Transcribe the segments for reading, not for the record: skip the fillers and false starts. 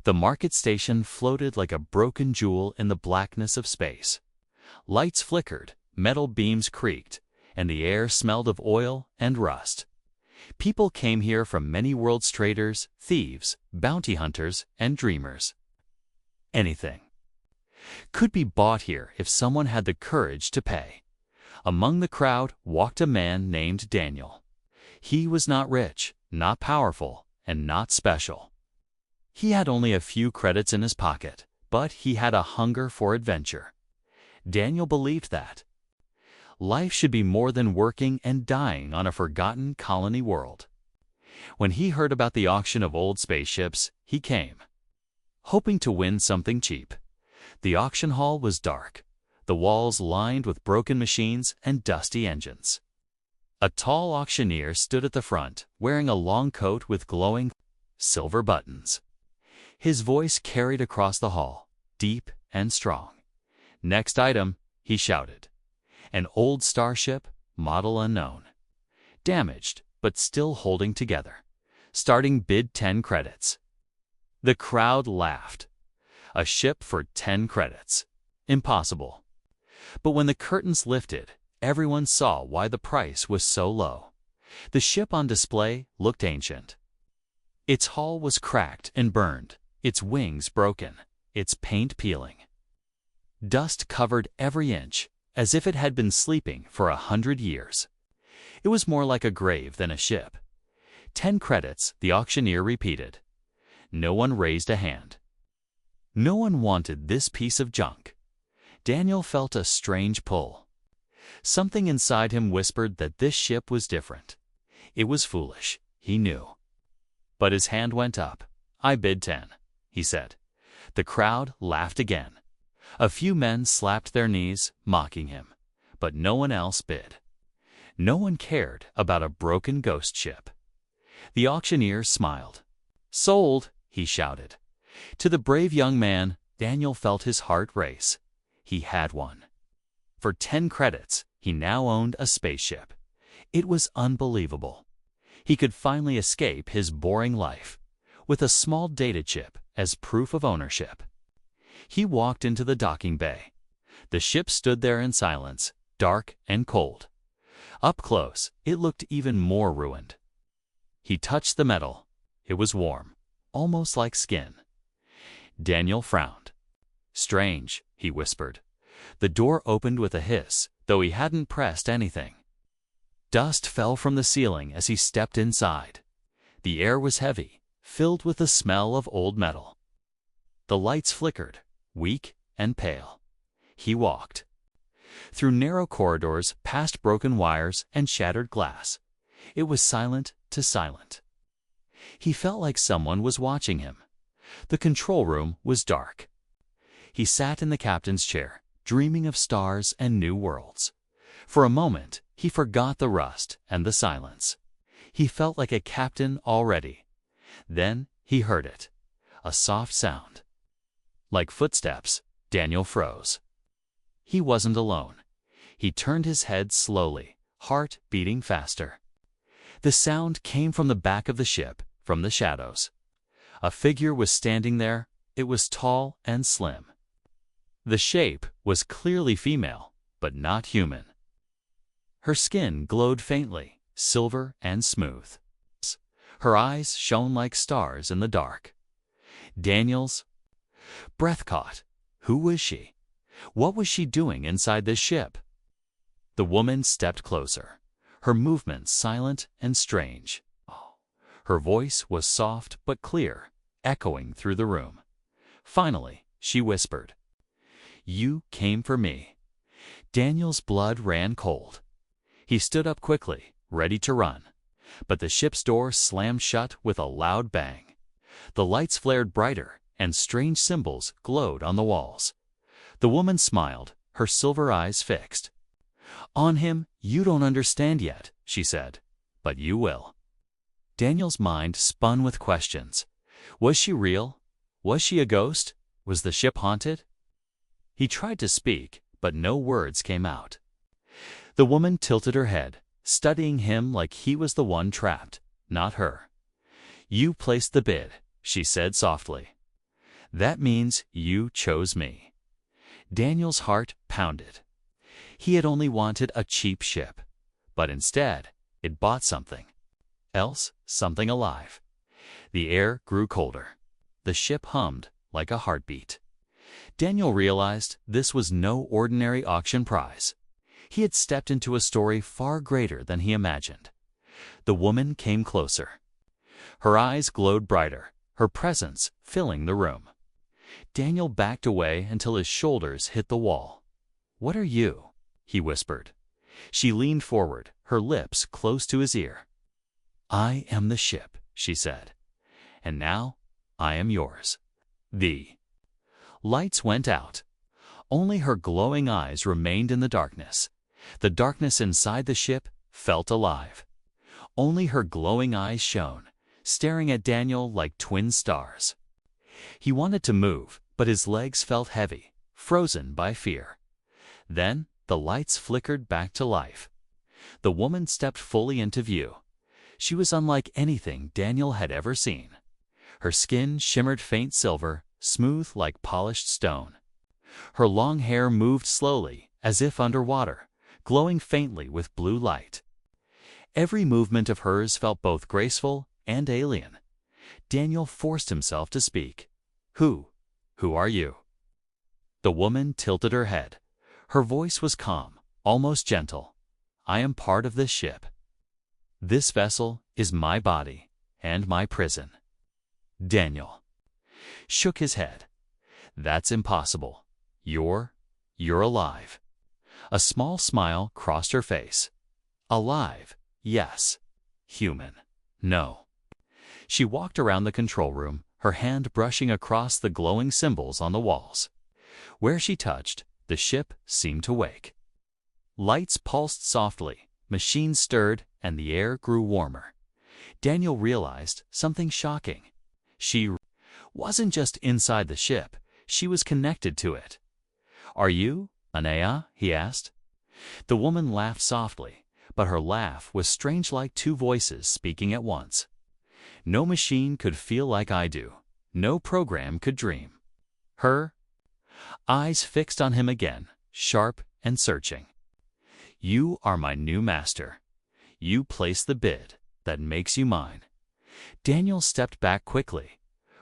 The market station floated like a broken jewel in the blackness of space. Lights flickered, metal beams creaked, and the air smelled of oil and rust. People came here from many worlds: traders, thieves, bounty hunters, and dreamers. Anything could be bought here if someone had the courage to pay. Among the crowd walked a man named Daniel. He was not rich, not powerful, and not special. He had only a few credits in his pocket, but he had a hunger for adventure. Daniel believed that life should be more than working and dying on a forgotten colony world. When he heard about the auction of old spaceships, he came, hoping to win something cheap. The auction hall was dark, the walls lined with broken machines and dusty engines. A tall auctioneer stood at the front, wearing a long coat with glowing silver buttons. His voice carried across the hall, deep and strong. "Next item," he shouted. An old starship, model unknown. Damaged, but still holding together. Starting bid 10 credits. The crowd laughed. A ship for 10 credits. Impossible. But when the curtains lifted, everyone saw why the price was so low. The ship on display looked ancient. Its hull was cracked and burned, its wings broken, its paint peeling. Dust covered every inch, as if it had been sleeping for 100 years. It was more like a grave than a ship. 10 credits, the auctioneer repeated. No one raised a hand. No one wanted this piece of junk. Daniel felt a strange pull. Something inside him whispered that this ship was different. It was foolish, he knew. But his hand went up. "I bid 10, he said. The crowd laughed again. A few men slapped their knees, mocking him, but no one else bid. No one cared about a broken ghost ship. The auctioneer smiled. "Sold," he shouted. To the brave young man, Daniel felt his heart race. He had won. For 10 credits, he now owned a spaceship. It was unbelievable. He could finally escape his boring life, with a small data chip as proof of ownership. He walked into the docking bay. The ship stood there in silence, dark and cold. Up close, it looked even more ruined. He touched the metal. It was warm, almost like skin. Daniel frowned. "Strange," he whispered. The door opened with a hiss, though he hadn't pressed anything. Dust fell from the ceiling as he stepped inside. The air was heavy, filled with the smell of old metal. The lights flickered, weak and pale. He walked through narrow corridors, past broken wires and shattered glass. It was silent to silent. He felt like someone was watching him. The control room was dark. He sat in the captain's chair, dreaming of stars and new worlds. For a moment, he forgot the rust and the silence. He felt like a captain already. Then he heard it. A soft sound. Like footsteps, Daniel froze. He wasn't alone. He turned his head slowly, heart beating faster. The sound came from the back of the ship, from the shadows. A figure was standing there. It was tall and slim. The shape was clearly female, but not human. Her skin glowed faintly, silver and smooth. Her eyes shone like stars in the dark. Daniel's breath caught. Who was she? What was she doing inside this ship? The woman stepped closer, her movements silent and strange. Her voice was soft but clear, echoing through the room. Finally, she whispered, "You came for me." Daniel's blood ran cold. He stood up quickly, ready to run. But the ship's door slammed shut with a loud bang. The lights flared brighter, and strange symbols glowed on the walls. The woman smiled, her silver eyes fixed. "On him, you don't understand yet," she said, "but you will." Daniel's mind spun with questions. Was she real? Was she a ghost? Was the ship haunted? He tried to speak, but no words came out. The woman tilted her head, studying him like he was the one trapped, not her. "You placed the bid," she said softly. That means you chose me. Daniel's heart pounded. He had only wanted a cheap ship, but instead, it bought something else, something alive. The air grew colder. The ship hummed like a heartbeat. Daniel realized this was no ordinary auction prize. He had stepped into a story far greater than he imagined. The woman came closer. Her eyes glowed brighter, her presence filling the room. Daniel backed away until his shoulders hit the wall. "What are you?" he whispered. She leaned forward, her lips close to his ear. "I am the ship," she said. "And now I am yours." The lights went out. Only her glowing eyes remained in the darkness. The darkness inside the ship felt alive. Only her glowing eyes shone, staring at Daniel like twin stars. He wanted to move, but his legs felt heavy, frozen by fear. Then the lights flickered back to life. The woman stepped fully into view. She was unlike anything Daniel had ever seen. Her skin shimmered faint silver, smooth like polished stone. Her long hair moved slowly, as if underwater, glowing faintly with blue light. Every movement of hers felt both graceful and alien. Daniel forced himself to speak. Who are you?" The woman tilted her head. Her voice was calm, almost gentle. "I am part of this ship. This vessel is my body and my prison." Daniel shook his head. "That's impossible. You're alive." A small smile crossed her face. "Alive, yes. Human, no." She walked around the control room, her hand brushing across the glowing symbols on the walls. Where she touched, the ship seemed to wake. Lights pulsed softly, machines stirred, and the air grew warmer. Daniel realized something shocking. She wasn't just inside the ship, she was connected to it. "Are you Anea?" he asked. The woman laughed softly, but her laugh was strange, like two voices speaking at once. "No machine could feel like I do. No program could dream." Her eyes fixed on him again, sharp and searching. "You are my new master. You place the bid that makes you mine." Daniel stepped back quickly.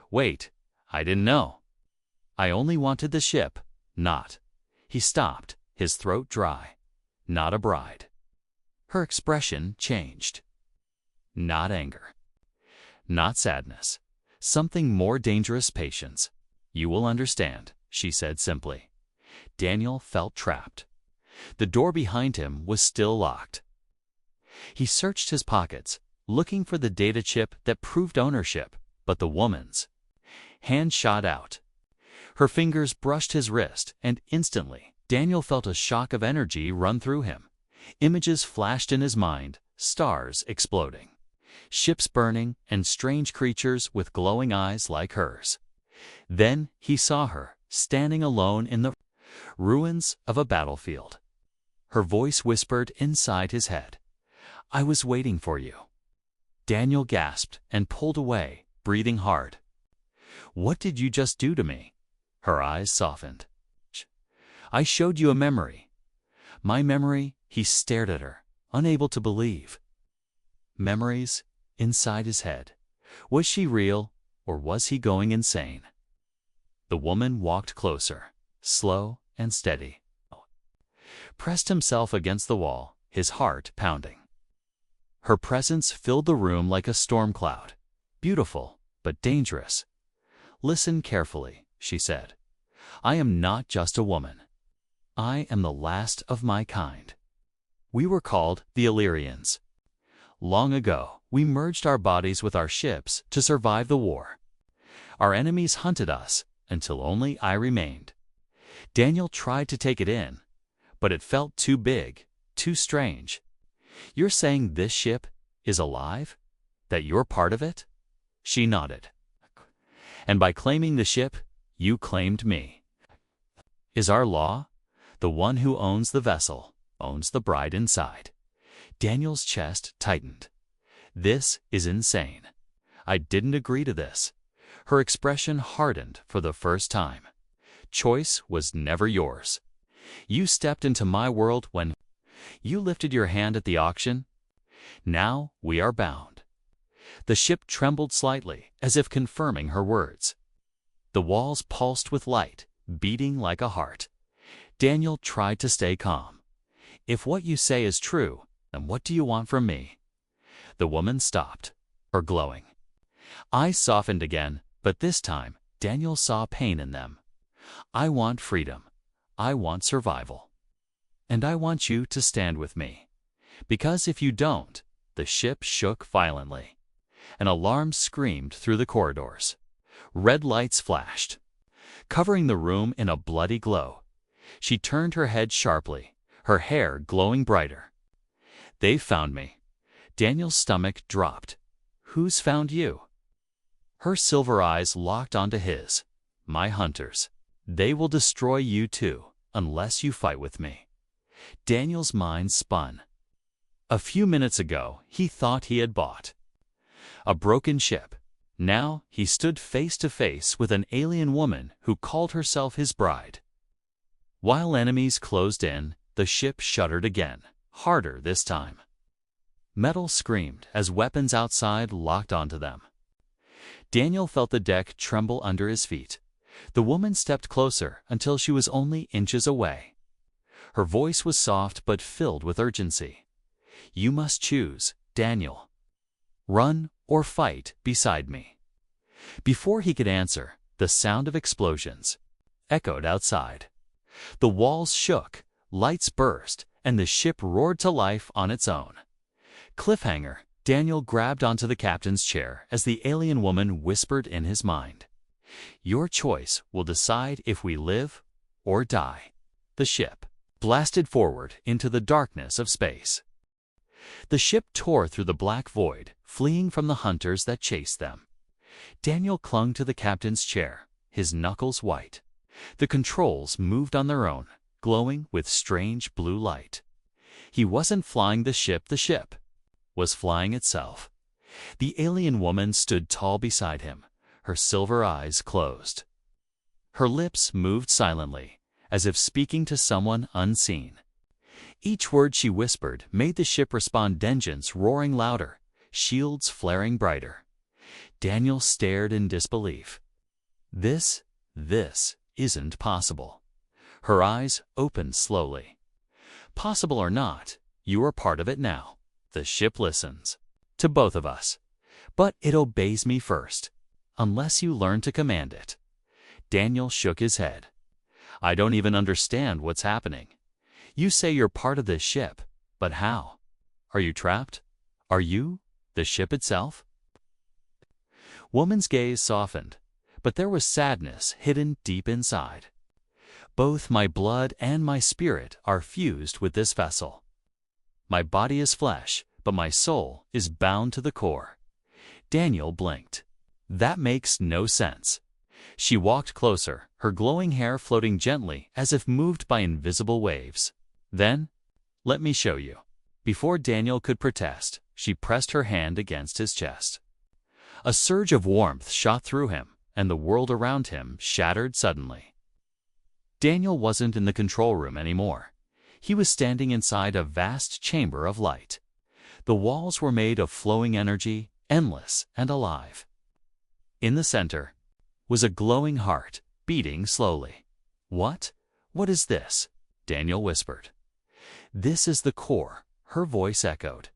"Wait, I didn't know. I only wanted the ship, not—" He stopped, his throat dry. "Not a bride." Her expression changed. Not anger. Not sadness. Something more dangerous, patience. "You will understand," she said simply. Daniel felt trapped. The door behind him was still locked. He searched his pockets, looking for the data chip that proved ownership, but the woman's hand shot out. Her fingers brushed his wrist, and instantly, Daniel felt a shock of energy run through him. Images flashed in his mind, stars exploding, ships burning, and strange creatures with glowing eyes like hers. Then he saw her, standing alone in the ruins of a battlefield. Her voice whispered inside his head, "I was waiting for you." Daniel gasped and pulled away, breathing hard. "What did you just do to me?" Her eyes softened. "I showed you a memory." "My memory?" He stared at her, unable to believe. Memories inside his head. Was she real, or was he going insane? The woman walked closer, slow and steady. Pressed himself against the wall, his heart pounding. Her presence filled the room like a storm cloud. Beautiful, but dangerous. "Listen carefully," she said. "I am not just a woman. I am the last of my kind. We were called the Illyrians. Long ago, we merged our bodies with our ships to survive the war. Our enemies hunted us until only I remained." Daniel tried to take it in, but it felt too big, too strange. "You're saying this ship is alive? That you're part of it?" She nodded. "And by claiming the ship, you claimed me. Is our law? The one who owns the vessel owns the bride inside." Daniel's chest tightened. "This is insane. I didn't agree to this." Her expression hardened for the first time. Choice was never yours. You stepped into my world when you lifted your hand at the auction. Now we are bound. The ship trembled slightly, as if confirming her words. The walls pulsed with light, beating like a heart. Daniel tried to stay calm. If what you say is true, then what do you want from me? The woman stopped, her glowing eyes softened again, but this time Daniel saw pain in them. I want freedom. I want survival. And I want you to stand with me. Because if you don't, the ship shook violently. An alarm screamed through the corridors. Red lights flashed, covering the room in a bloody glow. She turned her head sharply, her hair glowing brighter. They've found me. Daniel's stomach dropped. Who's found you? Her silver eyes locked onto his. My hunters. They will destroy you too, unless you fight with me. Daniel's mind spun. A few minutes ago, he thought he had bought a broken ship. Now he stood face to face with an alien woman who called herself his bride. While enemies closed in, the ship shuddered again, harder this time. Metal screamed as weapons outside locked onto them. Daniel felt the deck tremble under his feet. The woman stepped closer until she was only inches away. Her voice was soft but filled with urgency. You must choose, Daniel. Run or fight beside me. Before he could answer, the sound of explosions echoed outside. The walls shook, lights burst, and the ship roared to life on its own. Cliffhanger, Daniel grabbed onto the captain's chair as the alien woman whispered in his mind. Your choice will decide if we live or die. The ship blasted forward into the darkness of space. The ship tore through the black void, fleeing from the hunters that chased them. Daniel clung to the captain's chair, his knuckles white. The controls moved on their own, glowing with strange blue light. He wasn't flying the ship was flying itself. The alien woman stood tall beside him, her silver eyes closed. Her lips moved silently, as if speaking to someone unseen. Each word she whispered made the ship respond, engines roaring louder, shields flaring brighter. Daniel stared in disbelief. This isn't possible. Her eyes opened slowly. Possible or not, you are part of it now. The ship listens to both of us, but it obeys me first, unless you learn to command it. Daniel shook his head. I don't even understand what's happening. You say you're part of this ship, but how? Are you trapped? Are you the ship itself? Woman's gaze softened, but there was sadness hidden deep inside. Both my blood and my spirit are fused with this vessel. My body is flesh, but my soul is bound to the core. Daniel blinked. That makes no sense. She walked closer, her glowing hair floating gently as if moved by invisible waves. Then, let me show you. Before Daniel could protest, she pressed her hand against his chest. A surge of warmth shot through him, and the world around him shattered suddenly. Daniel wasn't in the control room anymore. He was standing inside a vast chamber of light. The walls were made of flowing energy, endless and alive. In the center was a glowing heart, beating slowly. What is this? Daniel whispered. This is the core, her voice echoed.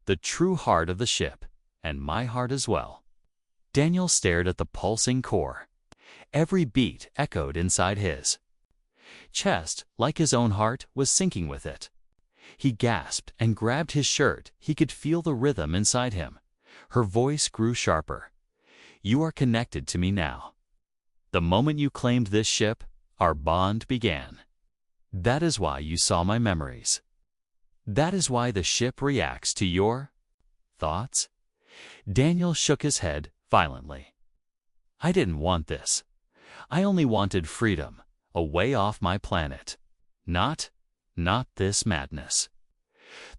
The true heart of the ship, and my heart as well. Daniel stared at the pulsing core. Every beat echoed inside his chest, like his own heart was syncing with it. He gasped and grabbed his shirt. He could feel the rhythm inside him. Her voice grew sharper. You are connected to me now. The moment you claimed this ship, our bond began. That is why you saw my memories. That is why the ship reacts to your thoughts. Daniel shook his head violently. I didn't want this. I only wanted freedom. A way off my planet. Not this madness.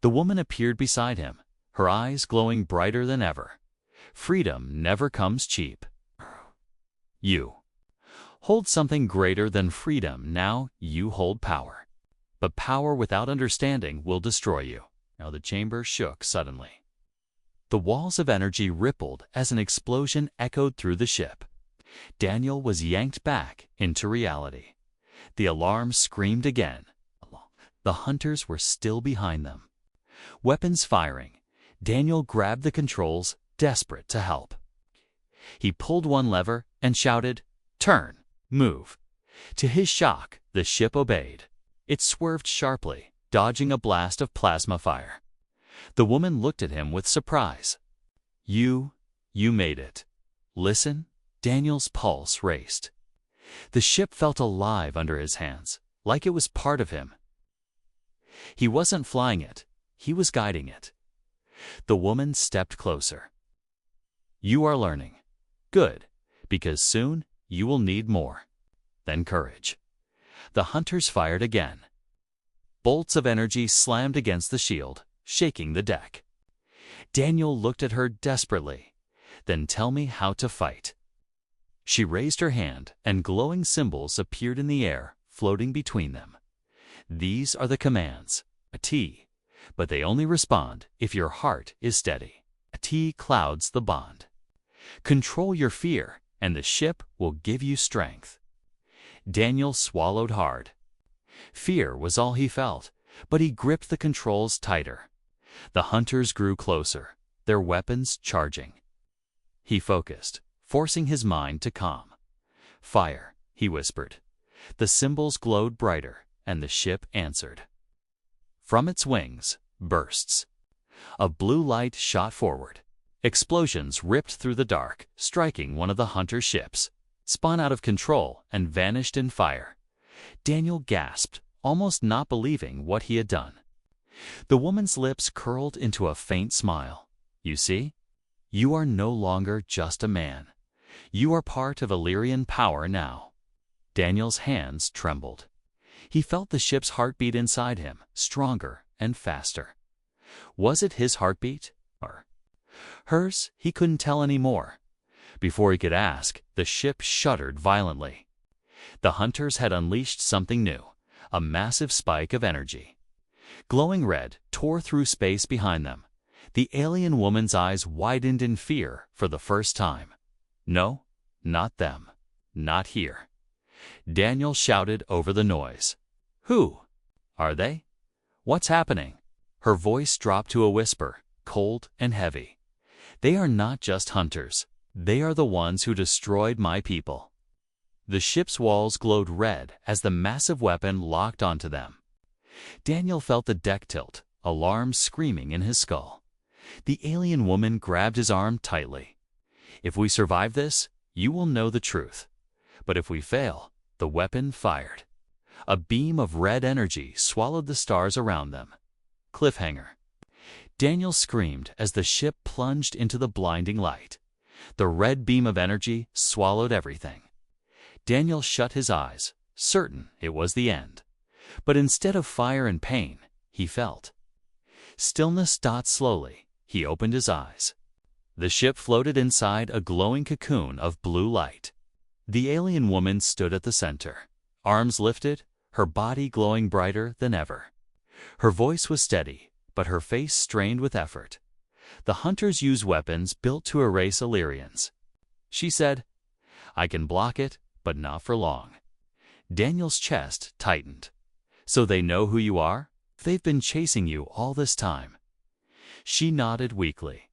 The woman appeared beside him, her eyes glowing brighter than ever. Freedom never comes cheap. You hold something greater than freedom. Now you hold power. But power without understanding will destroy you. Now the chamber shook suddenly. The walls of energy rippled as an explosion echoed through the ship. Daniel was yanked back into reality. The alarm screamed again. The hunters were still behind them. Weapons firing, Daniel grabbed the controls, desperate to help. He pulled one lever and shouted, "Turn! Move!" To his shock, the ship obeyed. It swerved sharply, dodging a blast of plasma fire. The woman looked at him with surprise. You made it." "Listen." Daniel's pulse raced. The ship felt alive under his hands, like it was part of him. He wasn't flying it, he was guiding it. The woman stepped closer. "You are learning. Good, because soon you will need more." Then courage. The hunters fired again. Bolts of energy slammed against the shield, shaking the deck. Daniel looked at her desperately. "Then tell me how to fight." She raised her hand, and glowing symbols appeared in the air, floating between them. "These are the commands. A T, but they only respond if your heart is steady. A T clouds the bond. Control your fear, and the ship will give you strength." Daniel swallowed hard. Fear was all he felt, but he gripped the controls tighter. The hunters grew closer, their weapons charging. He focused, forcing his mind to calm. "Fire," he whispered. The symbols glowed brighter, and the ship answered. From its wings, bursts. A blue light shot forward. Explosions ripped through the dark, striking one of the hunter ships, spun out of control, and vanished in fire. Daniel gasped, almost not believing what he had done. The woman's lips curled into a faint smile. "You see? You are no longer just a man. You are part of Illyrian power now." Daniel's hands trembled. He felt the ship's heartbeat inside him, stronger and faster. Was it his heartbeat, or hers? He couldn't tell anymore. Before he could ask, the ship shuddered violently. The hunters had unleashed something new, a massive spike of energy. Glowing red tore through space behind them. The alien woman's eyes widened in fear for the first time. "No, not them. Not here." Daniel shouted over the noise. "Who are they? What's happening?" Her voice dropped to a whisper, cold and heavy. "They are not just hunters. They are the ones who destroyed my people." The ship's walls glowed red as the massive weapon locked onto them. Daniel felt the deck tilt, alarm screaming in his skull. The alien woman grabbed his arm tightly. "If we survive this, you will know the truth. But if we fail," the weapon fired. A beam of red energy swallowed the stars around them. Cliffhanger. Daniel screamed as the ship plunged into the blinding light. The red beam of energy swallowed everything. Daniel shut his eyes, certain it was the end. But instead of fire and pain, he felt stillness. Slowly, he opened his eyes. The ship floated inside a glowing cocoon of blue light. The alien woman stood at the center, arms lifted, her body glowing brighter than ever. Her voice was steady, but her face strained with effort. "The hunters use weapons built to erase Illyrians," she said. "I can block it, but not for long." Daniel's chest tightened. "So they know who you are? They've been chasing you all this time." She nodded weakly.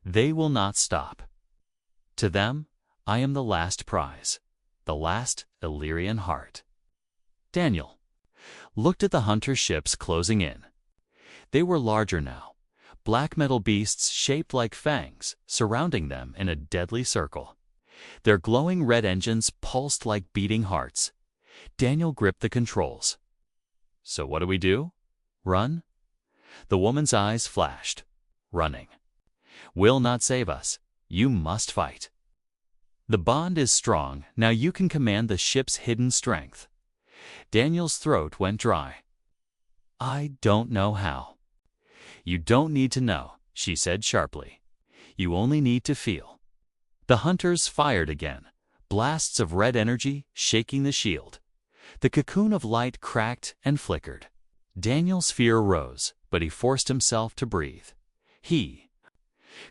"They will not stop. To them, I am the last prize, the last Illyrian heart." Daniel looked at the hunter ships closing in. They were larger now, black metal beasts shaped like fangs, surrounding them in a deadly circle. Their glowing red engines pulsed like beating hearts. Daniel gripped the controls. "So what do we do? Run?" The woman's eyes flashed. "Running will not save us. You must fight. The bond is strong, now you can command the ship's hidden strength." Daniel's throat went dry. "I don't know how." "You don't need to know," she said sharply. "You only need to feel." The hunters fired again, blasts of red energy shaking the shield. The cocoon of light cracked and flickered. Daniel's fear rose, but he forced himself to breathe. He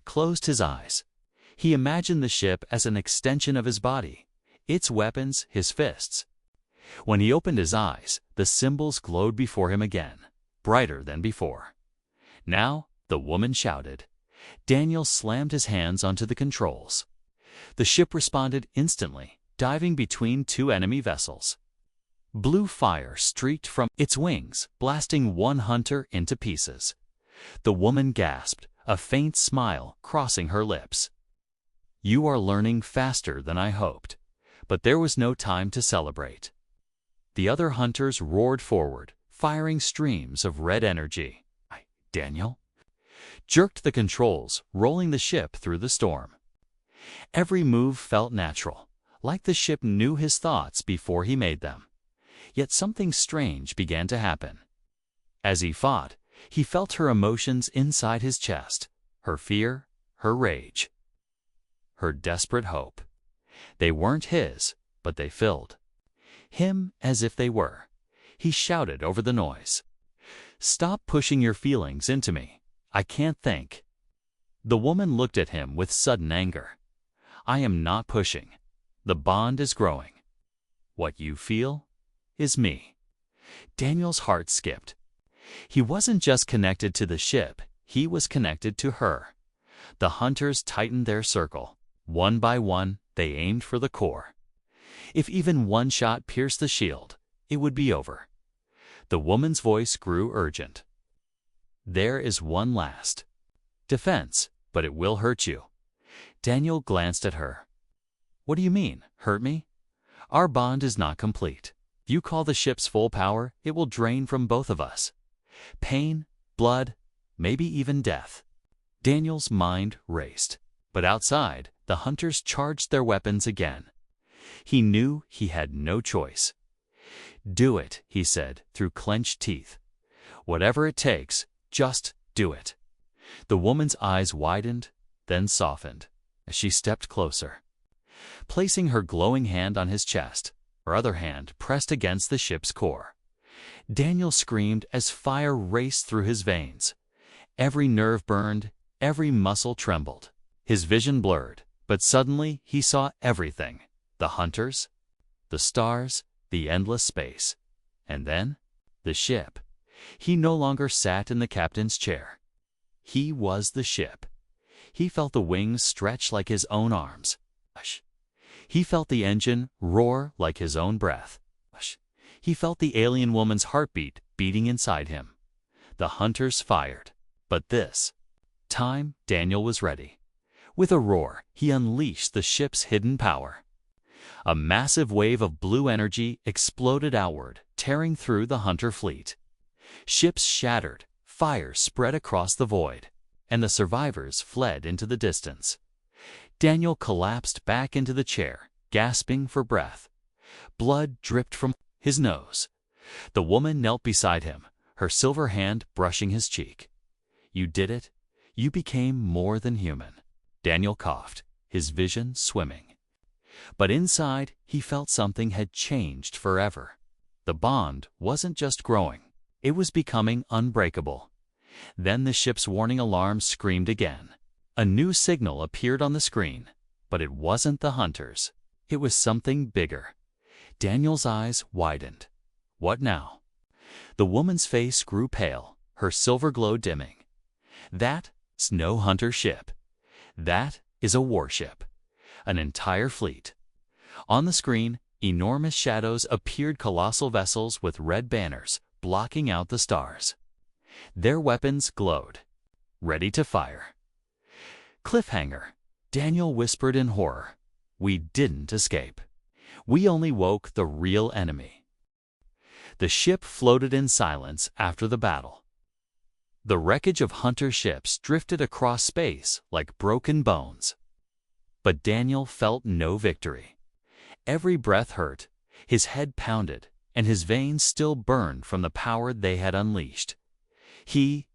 closed his eyes. He imagined the ship as an extension of his body, its weapons his fists. When he opened his eyes, the symbols glowed before him again, brighter than before. Now, the woman shouted. Daniel slammed his hands onto the controls. The ship responded instantly, diving between two enemy vessels. Blue fire streaked from its wings, blasting one hunter into pieces. The woman gasped, a faint smile crossing her lips. "You are learning faster than I hoped." But there was no time to celebrate. The other hunters roared forward, firing streams of red energy. Daniel jerked the controls, rolling the ship through the storm. Every move felt natural, like the ship knew his thoughts before he made them. Yet something strange began to happen. As he fought, he felt her emotions inside his chest, her fear, her rage, her desperate hope. They weren't his, but they filled him as if they were. He shouted over the noise. "Stop pushing your feelings into me. I can't think." The woman looked at him with sudden anger. "I am not pushing. The bond is growing. What you feel is me." Daniel's heart skipped. He wasn't just connected to the ship, he was connected to her. The hunters tightened their circle. One by one, they aimed for the core. If even one shot pierced the shield, it would be over. The woman's voice grew urgent. "There is one last defense, but it will hurt you." Daniel glanced at her. "What do you mean, hurt me? Our bond is not complete. If you call the ship's full power, it will drain from both of us. Pain, blood, maybe even death." Daniel's mind raced. But outside, the hunters charged their weapons again. He knew he had no choice. "Do it," he said through clenched teeth. "Whatever it takes, just do it." The woman's eyes widened, then softened, as she stepped closer. Placing her glowing hand on his chest, her other hand pressed against the ship's core. Daniel screamed as fire raced through his veins. Every nerve burned, every muscle trembled. His vision blurred, but suddenly he saw everything. The hunters, the stars, the endless space. And then, the ship. He no longer sat in the captain's chair. He was the ship. He felt the wings stretch like his own arms. He felt the engine roar like his own breath. He felt the alien woman's heartbeat beating inside him. The hunters fired. But this time, Daniel was ready. With a roar, he unleashed the ship's hidden power. A massive wave of blue energy exploded outward, tearing through the hunter fleet. Ships shattered, fire spread across the void, and the survivors fled into the distance. Daniel collapsed back into the chair, gasping for breath. Blood dripped from his nose. The woman knelt beside him, her silver hand brushing his cheek. "You did it. You became more than human." Daniel coughed, his vision swimming. But inside, he felt something had changed forever. The bond wasn't just growing, it was becoming unbreakable. Then the ship's warning alarm screamed again. A new signal appeared on the screen, but it wasn't the hunters. It was something bigger. Daniel's eyes widened. What now? The woman's face grew pale, her silver glow dimming. That's no hunter ship. That is a warship. An entire fleet. On the screen, enormous shadows appeared, colossal vessels with red banners, blocking out the stars. Their weapons glowed, ready to fire. "Cliffhanger," Daniel whispered in horror. "We didn't escape. We only woke the real enemy." The ship floated in silence after the battle. The wreckage of hunter ships drifted across space like broken bones. But Daniel felt no victory. Every breath hurt, his head pounded, and his veins still burned from the power they had unleashed. He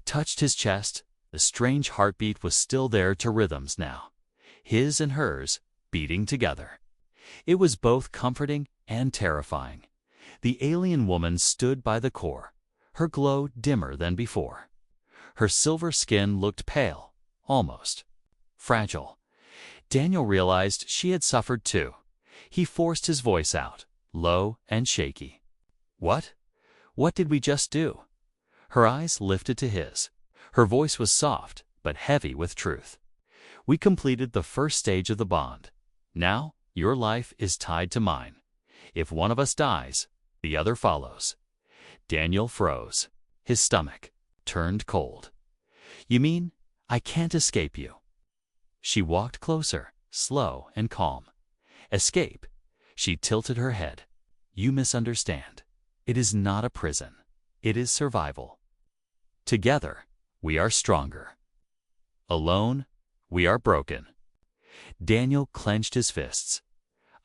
touched his chest. The strange heartbeat was still there to rhythms now, his and hers, beating together. It was both comforting and terrifying. The alien woman stood by the core, her glow dimmer than before. Her silver skin looked pale, almost fragile. Daniel realized she had suffered too. He forced his voice out, low and shaky. "What? What did we just do?" Her eyes lifted to his. Her voice was soft, but heavy with truth. "We completed the first stage of the bond. Now, your life is tied to mine. If one of us dies, the other follows." Daniel froze. His stomach turned cold. "You mean I can't escape you?" She walked closer, slow and calm. "Escape?" She tilted her head. "You misunderstand. It is not a prison. It is survival. Together, we are stronger. Alone, we are broken." Daniel clenched his fists.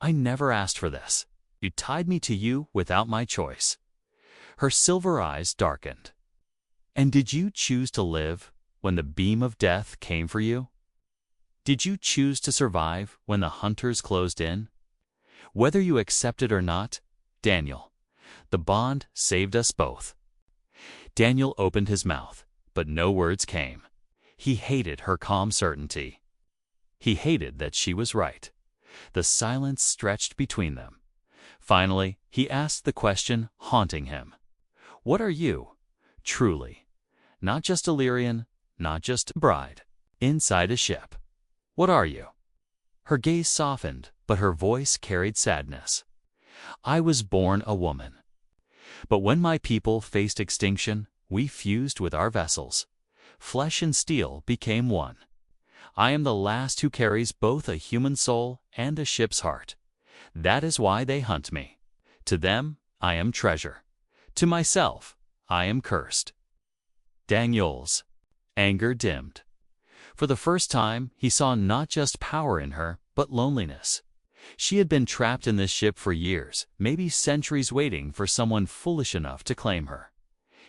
"I never asked for this. You tied me to you without my choice." Her silver eyes darkened. "And did you choose to live when the beam of death came for you? Did you choose to survive when the hunters closed in? Whether you accept it or not, Daniel, the bond saved us both." Daniel opened his mouth, but no words came. He hated her calm certainty. He hated that she was right. The silence stretched between them. Finally, he asked the question haunting him. "What are you, truly? Not just Illyrian, not just a bride, inside a ship. What are you?" Her gaze softened, but her voice carried sadness. "I was born a woman. But when my people faced extinction, we fused with our vessels. Flesh and steel became one. I am the last who carries both a human soul and a ship's heart. That is why they hunt me. To them, I am treasure. To myself, I am cursed." Daniel's anger dimmed. For the first time, he saw not just power in her, but loneliness. She had been trapped in this ship for years, maybe centuries, waiting for someone foolish enough to claim her.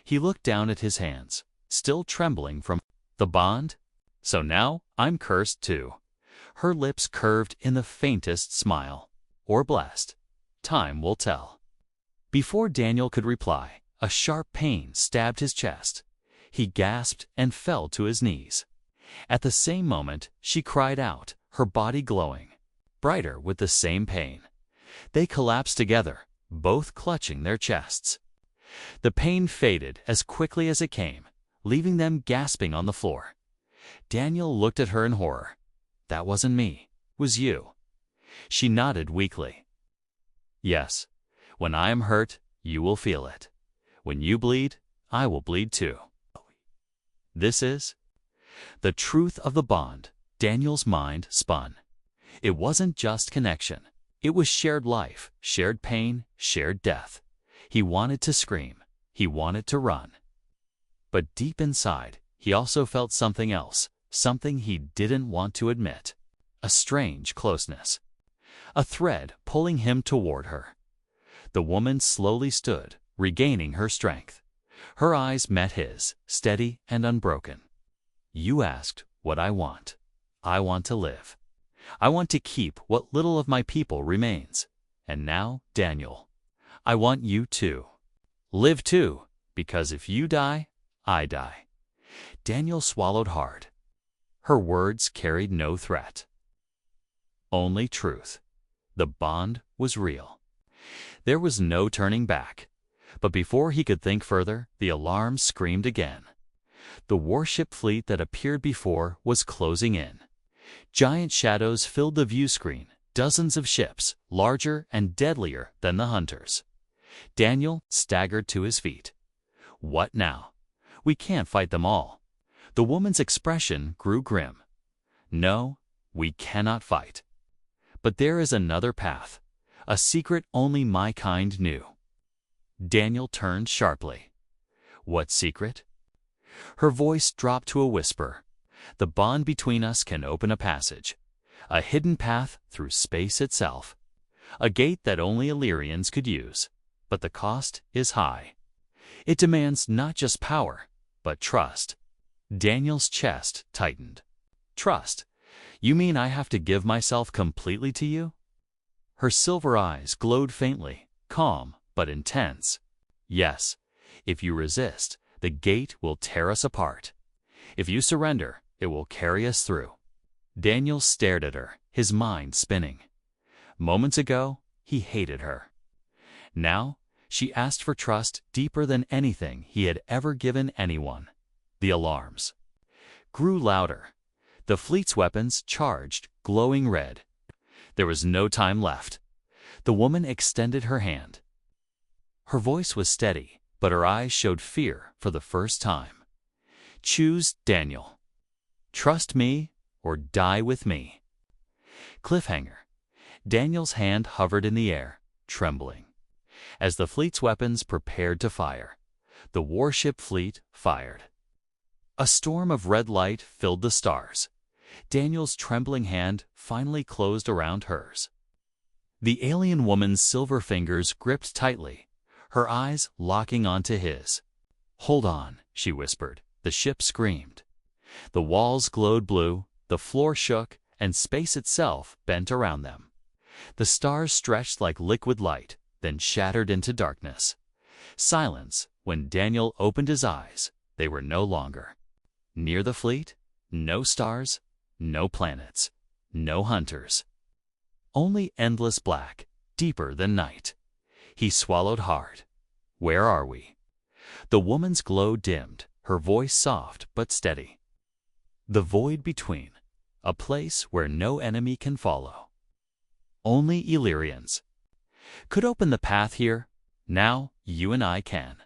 He looked down at his hands, still trembling from the bond. "So now I'm cursed too." Her lips curved in the faintest smile. "Or blessed. Time will tell." Before Daniel could reply, a sharp pain stabbed his chest. He gasped and fell to his knees. At the same moment, she cried out, her body glowing, brighter with the same pain. They collapsed together, both clutching their chests. The pain faded as quickly as it came, leaving them gasping on the floor. Daniel looked at her in horror. "That wasn't me, was you." She nodded weakly. "Yes, when I am hurt, you will feel it. When you bleed, I will bleed too. This is the truth of the bond." Daniel's mind spun. It wasn't just connection. It was shared life, shared pain, shared death. He wanted to scream. He wanted to run. But deep inside, he also felt something else, something he didn't want to admit. A strange closeness. A thread pulling him toward her. The woman slowly stood, regaining her strength. Her eyes met his, steady and unbroken. "You asked what I want. I want to live. I want to keep what little of my people remains. And now, Daniel, I want you too. Live too, because if you die, I die." Daniel swallowed hard. Her words carried no threat. Only truth. The bond was real. There was no turning back. But before he could think further, the alarm screamed again. The warship fleet that appeared before was closing in. Giant shadows filled the view screen, dozens of ships, larger and deadlier than the hunters. Daniel staggered to his feet. "What now? We can't fight them all." The woman's expression grew grim. "No, we cannot fight. But there is another path, a secret only my kind knew." Daniel turned sharply. "What secret?" Her voice dropped to a whisper. "The bond between us can open a passage, a hidden path through space itself, a gate that only Illyrians could use. But the cost is high. It demands not just power, but trust." Daniel's chest tightened. "Trust? You mean I have to give myself completely to you? Her silver eyes glowed faintly, calm but intense. Yes, if you resist, the gate will tear us apart. If you surrender, it will carry us through. Daniel stared at her, his mind spinning. Moments ago, he hated her. Now, she asked for trust deeper than anything he had ever given anyone. The alarms grew louder. The fleet's weapons charged, glowing red. There was no time left. The woman extended her hand. Her voice was steady, but her eyes showed fear for the first time. Choose Daniel. Trust me or die with me. Cliffhanger. Daniel's hand hovered in the air, trembling. As the fleet's weapons prepared to fire, the warship fleet fired. A storm of red light filled the stars. Daniel's trembling hand finally closed around hers. The alien woman's silver fingers gripped tightly, her eyes locking onto his. "Hold on," she whispered. The ship screamed. The walls glowed blue, the floor shook, and space itself bent around them. The stars stretched like liquid light, then shattered into darkness. Silence. When Daniel opened his eyes, they were no longer. Near the fleet, no stars, no planets, no hunters. Only endless black, deeper than night. He swallowed hard. Where are we? The woman's glow dimmed, her voice soft but steady. The void between, a place where no enemy can follow. Only Illyrians could open the path here. Now you and I can.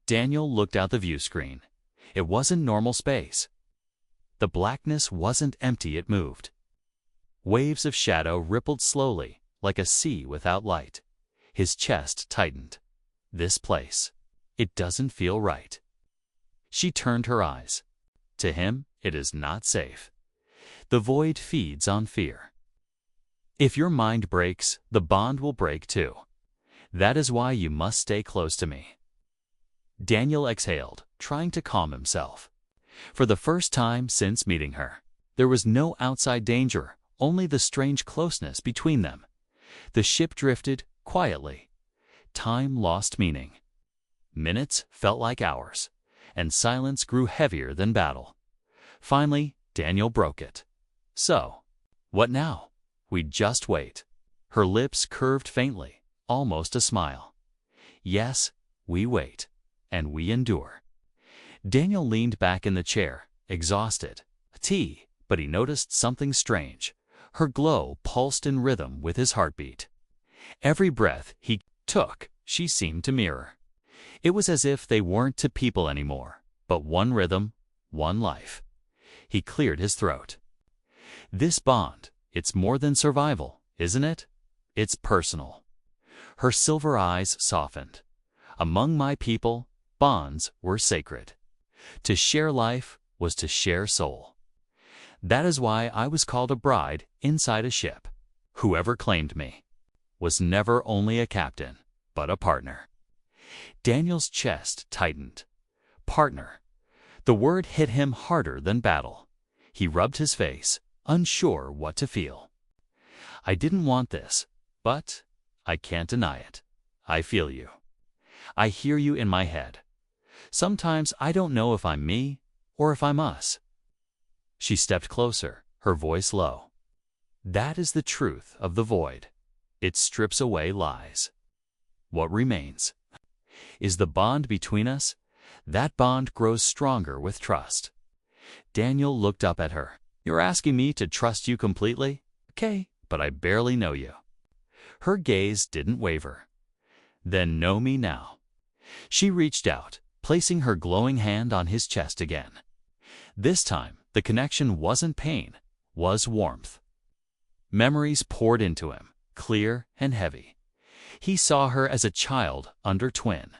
Daniel looked out the view screen. It wasn't normal space. The blackness wasn't empty, it moved. Waves of shadow rippled slowly, like a sea without light. His chest tightened. This place. It doesn't feel right. She turned her eyes. To him, it is not safe. The void feeds on fear. If your mind breaks, the bond will break too. That is why you must stay close to me. Daniel exhaled, trying to calm himself. For the first time since meeting her, there was no outside danger, only the strange closeness between them. The ship drifted quietly. Time lost meaning. Minutes felt like hours, and silence grew heavier than battle. Finally, Daniel broke it. So, what now? We just wait. Her lips curved faintly, almost a smile. Yes, we wait, and we endure. Daniel leaned back in the chair, exhausted. Tea, but he noticed something strange. Her glow pulsed in rhythm with his heartbeat. Every breath he took, she seemed to mirror. It was as if they weren't two people anymore, but one rhythm, one life. He cleared his throat. This bond, it's more than survival, isn't it? It's personal. Her silver eyes softened. Among my people, bonds were sacred. To share life was to share soul. That is why I was called a bride inside a ship. Whoever claimed me was never only a captain, but a partner. Daniel's chest tightened. Partner. The word hit him harder than battle. He rubbed his face, unsure what to feel. I didn't want this, but I can't deny it. I feel you. I hear you in my head. Sometimes I don't know if I'm me or if I'm us. She stepped closer, her voice low. That is the truth of the void. It strips away lies. What remains is the bond between us. That bond grows stronger with trust. Daniel looked up at her. You're asking me to trust you completely? Okay, but I barely know you. Her gaze didn't waver. Then know me now. She reached out, placing her glowing hand on his chest again. This time, the connection wasn't pain, was warmth. Memories poured into him, clear and heavy. He saw her as a child under twin.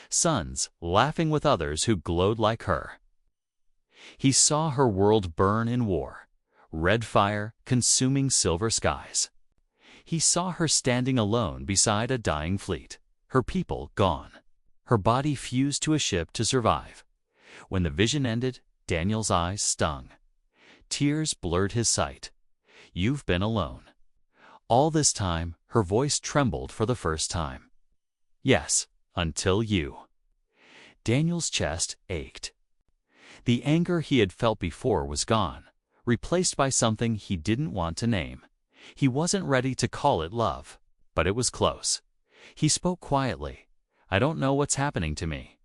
Sons laughing with others who glowed like her. He saw her world burn in war, red fire consuming silver skies. He saw her standing alone beside a dying fleet, her people gone. Her body fused to a ship to survive. When the vision ended, Daniel's eyes stung. Tears blurred his sight. "You've been alone." All this time, her voice trembled for the first time. "Yes, until you." Daniel's chest ached. The anger he had felt before was gone, replaced by something he didn't want to name. He wasn't ready to call it love, but it was close. He spoke quietly. "I don't know what's happening to me,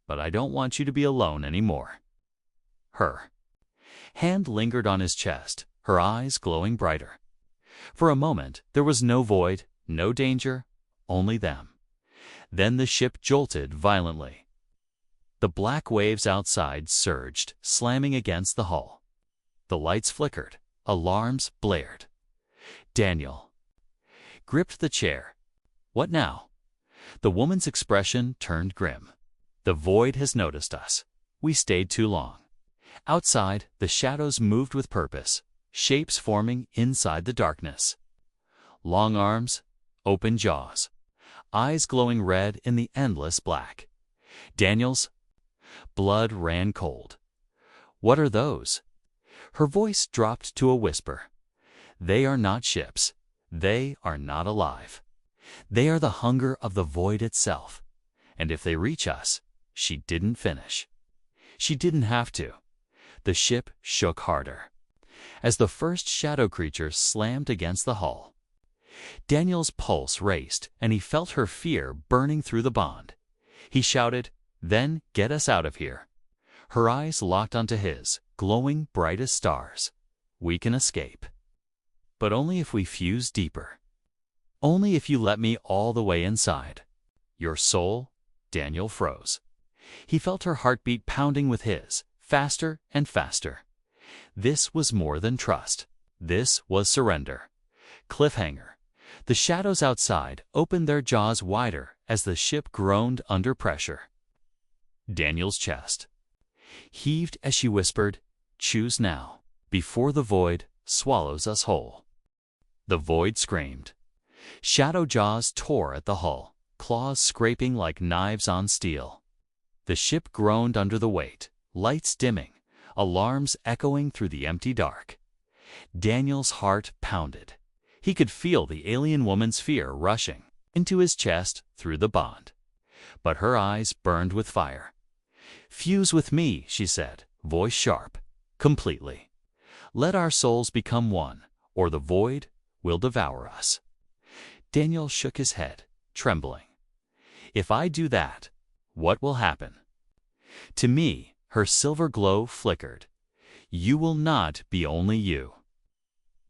but I don't want you to be alone anymore." Her hand lingered on his chest, her eyes glowing brighter. For a moment, there was no void, no danger, only them. Then the ship jolted violently. The black waves outside surged, slamming against the hull. The lights flickered, alarms blared. Daniel gripped the chair. "What now?" The woman's expression turned grim. "The void has noticed us. We stayed too long." Outside, the shadows moved with purpose, shapes forming inside the darkness. Long arms, open jaws, eyes glowing red in the endless black. Daniel's blood ran cold. "What are those?" Her voice dropped to a whisper. "They are not ships. They are not alive. They are the hunger of the void itself. And if they reach us," she didn't finish. She didn't have to. The ship shook harder as the first shadow creature slammed against the hull. Daniel's pulse raced, and he felt her fear burning through the bond. He shouted, "Then get us out of here." Her eyes locked onto his, glowing bright as stars. "We can escape. But only if we fuse deeper. Only if you let me all the way inside." "Your soul?" Daniel froze. He felt her heartbeat pounding with his, faster and faster. This was more than trust. This was surrender. Cliffhanger. The shadows outside opened their jaws wider as the ship groaned under pressure. Daniel's chest heaved as she whispered, "Choose now, before the void swallows us whole." The void screamed. Shadow jaws tore at the hull, claws scraping like knives on steel. The ship groaned under the weight, lights dimming, alarms echoing through the empty dark. Daniel's heart pounded. He could feel the alien woman's fear rushing into his chest through the bond. But her eyes burned with fire. "Fuse with me," she said, voice sharp, "completely. Let our souls become one, or the void will devour us." Daniel shook his head, trembling. "If I do that, what will happen?" To me, her silver glow flickered. "You will not be only you.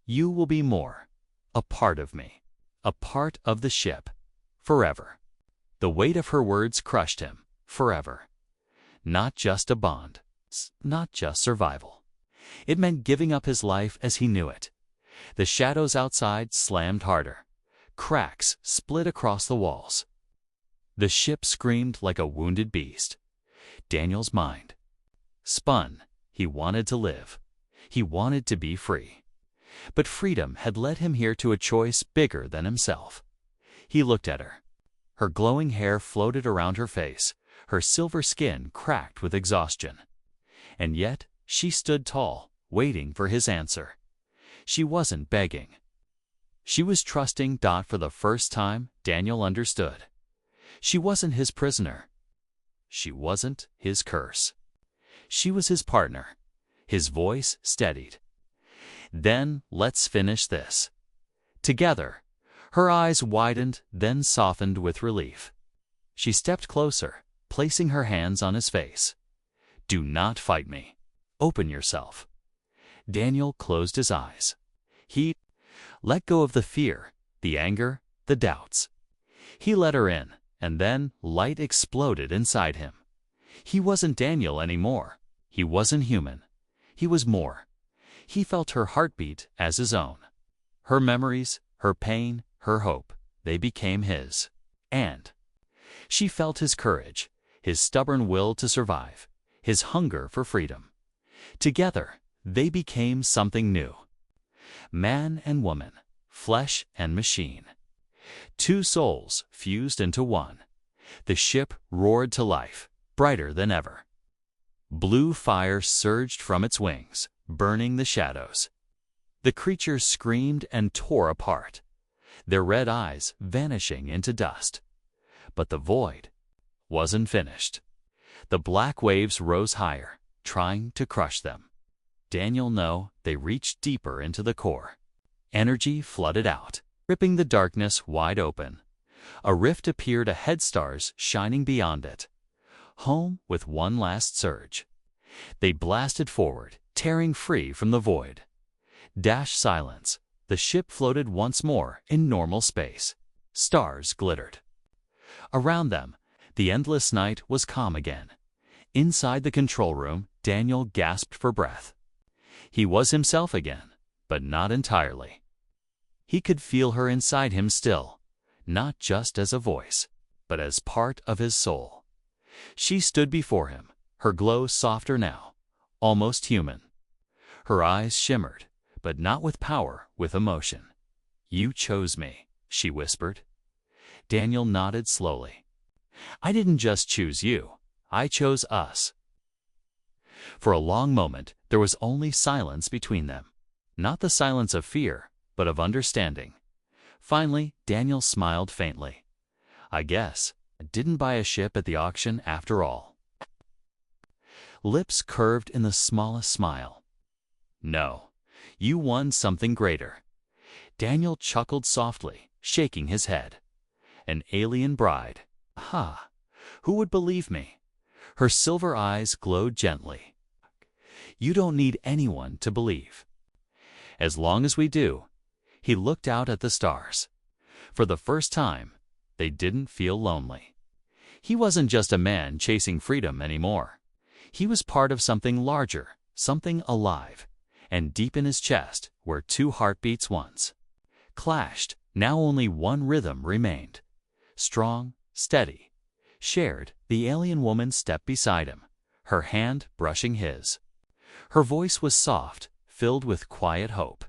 You will be more, a part of me, a part of the ship, forever." The weight of her words crushed him, forever. Not just a bond, not just survival. It meant giving up his life as he knew it. The shadows outside slammed harder. Cracks split across the walls. The ship screamed like a wounded beast. Daniel's mind spun. He wanted to live. He wanted to be free. But freedom had led him here to a choice bigger than himself. He looked at her. Her glowing hair floated around her face, her silver skin cracked with exhaustion. And yet she stood tall, waiting for his answer. She wasn't begging. She was trusting. For the first time, Daniel understood. She wasn't his prisoner. She wasn't his curse. She was his partner. His voice steadied. "Then let's finish this together." Her eyes widened, then softened with relief. She stepped closer, placing her hands on his face. "Do not fight me. Open yourself." Daniel closed his eyes. He let go of the fear, the anger, the doubts. He let her in, and then light exploded inside him. He wasn't Daniel anymore. He wasn't human. He was more. He felt her heartbeat as his own. Her memories, her pain, her hope, they became his. And she felt his courage, his stubborn will to survive, his hunger for freedom. Together, they became something new. Man and woman, flesh and machine. Two souls fused into one. The ship roared to life, brighter than ever. Blue fire surged from its wings, burning the shadows. The creatures screamed and tore apart, their red eyes vanishing into dust. But the void wasn't finished. The black waves rose higher, trying to crush them. Daniel knew they reached deeper into the core. Energy flooded out, ripping the darkness wide open. A rift appeared ahead, stars shining beyond it. Home with one last surge. They blasted forward, tearing free from the void. Dash silence. The ship floated once more in normal space. Stars glittered. Around them, the endless night was calm again. Inside the control room, Daniel gasped for breath. He was himself again, but not entirely. He could feel her inside him still, not just as a voice, but as part of his soul. She stood before him, her glow softer now, almost human. Her eyes shimmered, but not with power, with emotion. "You chose me," she whispered. Daniel nodded slowly. "I didn't just choose you, I chose us." For a long moment, there was only silence between them. Not the silence of fear, but of understanding. Finally, Daniel smiled faintly. "I guess I didn't buy a ship at the auction after all." Lips curved in the smallest smile. "No, you won something greater." Daniel chuckled softly, shaking his head. "An alien bride. Ha! Who would believe me?" Her silver eyes glowed gently. "You don't need anyone to believe." "As long as we do." He looked out at the stars. For the first time, they didn't feel lonely. He wasn't just a man chasing freedom anymore. He was part of something larger, something alive, and deep in his chest, where two heartbeats once clashed, now only one rhythm remained. Strong, steady, shared. The alien woman stepped beside him, her hand brushing his. Her voice was soft, filled with quiet hope.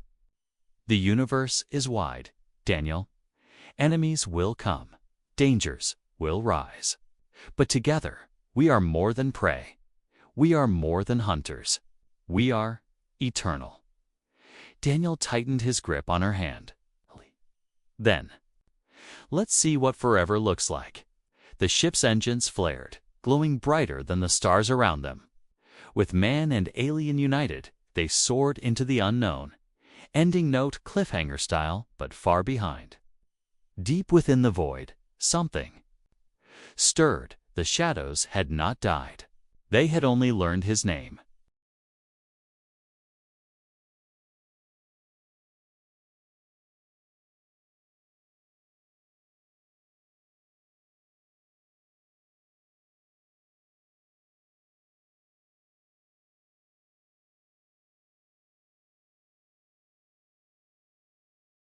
"The universe is wide, Daniel. Enemies will come, dangers will rise. But together, we are more than prey. We are more than hunters. We are eternal." Daniel tightened his grip on her hand. "Then, let's see what forever looks like." The ship's engines flared, glowing brighter than the stars around them. With man and alien united, they soared into the unknown, ending note cliffhanger style, but far behind. Deep within the void, something stirred. The shadows had not died. They had only learned his name.